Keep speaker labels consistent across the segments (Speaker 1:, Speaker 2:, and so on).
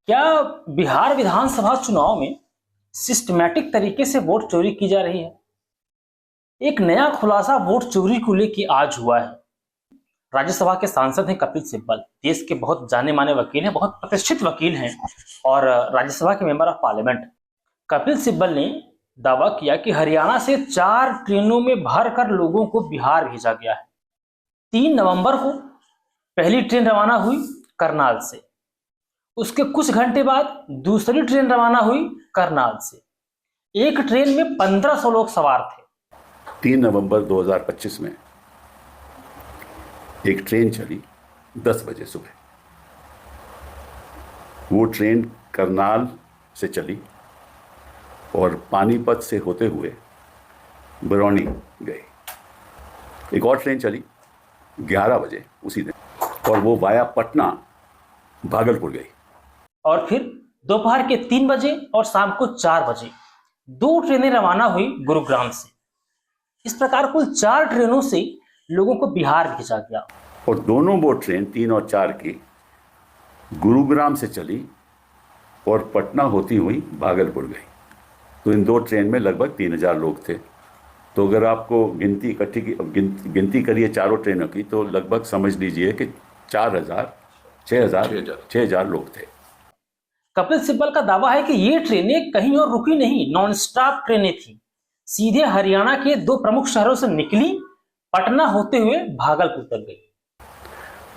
Speaker 1: क्या बिहार विधानसभा चुनाव में सिस्टमैटिक तरीके से वोट चोरी की जा रही है? एक नया खुलासा वोट चोरी को लेकर आज हुआ है। राज्यसभा के सांसद हैं कपिल सिब्बल, देश के बहुत जाने माने वकील हैं, बहुत प्रतिष्ठित वकील हैं और राज्यसभा के member of parliament. Kapil Sibal ने दावा किया कि हरियाणा से 4 ट्रेनों में भरकर लोगों को बिहार भेजा गया है। 3 नवंबर को पहली ट्रेन रवाना हुई करनाल से, उसके कुछ घंटे बाद दूसरी ट्रेन रवाना हुई करनाल से। एक ट्रेन में 1500 लोग सवार थे।
Speaker 2: 3 नवंबर 2025 में एक ट्रेन चली 10 बजे सुबह। वो ट्रेन करनाल से चली और पानीपत से होते हुए बरौनी गई। एक और ट्रेन चली 11 बजे उसी दिन और वो वाया पटना भागलपुर गई।
Speaker 1: और फिर दोपहर के 3 बजे और शाम को 4 बजे 2 ट्रेनें रवाना हुई गुरुग्राम से। इस प्रकार कुल 4 ट्रेनों से लोगों को बिहार भेजा गया।
Speaker 2: और दोनों वो ट्रेन 3 और 4 की गुरुग्राम से चली और पटना होती हुई भागलपुर गई। तो इन 2 ट्रेन में लगभग 3000 लोग थे। तो अगर आपको गिनती इकट्ठी की गिनती करिए चारों ट्रेनों की, तो लगभग समझ लीजिए कि 6,000 लोग थे।
Speaker 1: कपिल सिब्बल का दावा है कि ये ट्रेनें कहीं और रुकी नहीं, नॉन स्टॉप ट्रेनें थी। सीधे हरियाणा के 2 प्रमुख शहरों से निकली, पटना होते हुए भागलपुर तक गई।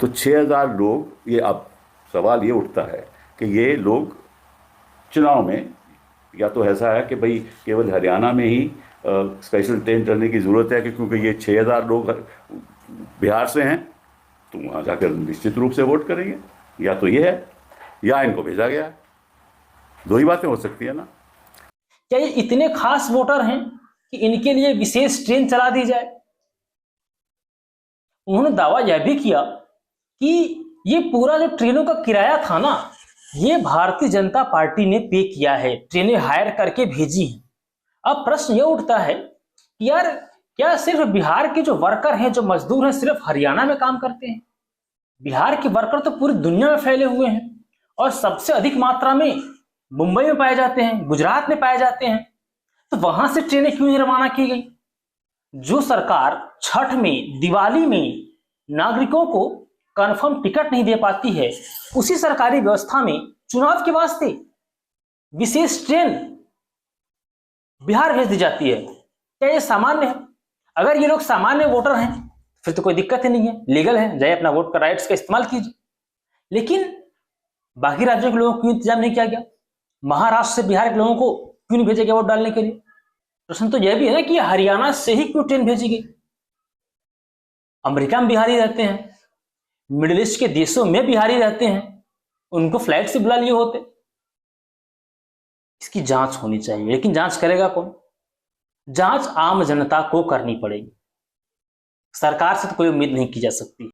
Speaker 2: तो 6,000 लोग, ये अब सवाल ये उठता है कि ये लोग चुनाव में, या तो ऐसा है कि भाई केवल हरियाणा में ही स्पेशल ट्रेन करने की ज़रूरत है कि क्योंकि ये 6,000 लोग बिहार से हैं तो वहाँ जाकर निश्चित रूप से वोट करेंगे, या तो ये है या इनको भेजा गया है। 2 ही बातें हो सकती है ना।
Speaker 1: क्या ये इतने खास वोटर हैं कि इनके लिए विशेष ट्रेन चला दी जाए? उन्होंने दावा यह भी किया कि ये पूरा जो ट्रेनों का किराया था ना, ये भारतीय जनता पार्टी ने पे किया है, ट्रेनें हायर करके भेजी हैं। अब प्रश्न यह उठता है कि यार, क्या सिर्फ बिहार के जो वर्कर हैं, जो मजदूर हैं, सिर्फ हरियाणा में काम करते हैं? बिहार के वर्कर तो पूरी दुनिया में फैले हुए हैं और सबसे अधिक मात्रा में मुंबई में पाए जाते हैं, गुजरात में पाए जाते हैं। तो वहां से ट्रेनें क्यों नहीं रवाना की गई? जो सरकार छठ में, दिवाली में नागरिकों को कंफर्म टिकट नहीं दे पाती है, उसी सरकारी व्यवस्था में चुनाव के वास्ते विशेष ट्रेन बिहार भेज दी जाती है। क्या ये सामान्य है? अगर ये लोग सामान्य वोटर हैं फिर तो कोई दिक्कत ही नहीं है, लीगल है, जाइए अपना वोट का राइट्स का इस्तेमाल कीजिए। लेकिन बाकी राज्यों के लोगों को क्यों इंतजाम नहीं किया गया? महाराष्ट्र से बिहार के लोगों को क्यों नहीं भेजा गया वोट डालने के लिए? प्रश्न तो यह भी है ना कि हरियाणा से ही क्यों ट्रेन भेजी गई? अमेरिका में बिहारी रहते हैं, मिडिल ईस्ट के देशों में बिहारी रहते हैं, उनको फ्लाइट से बुला लिए होते। इसकी जांच होनी चाहिए, लेकिन जांच करेगा कौन? जांच आम जनता को करनी पड़ेगी, सरकार से तो कोई उम्मीद नहीं की जा सकती।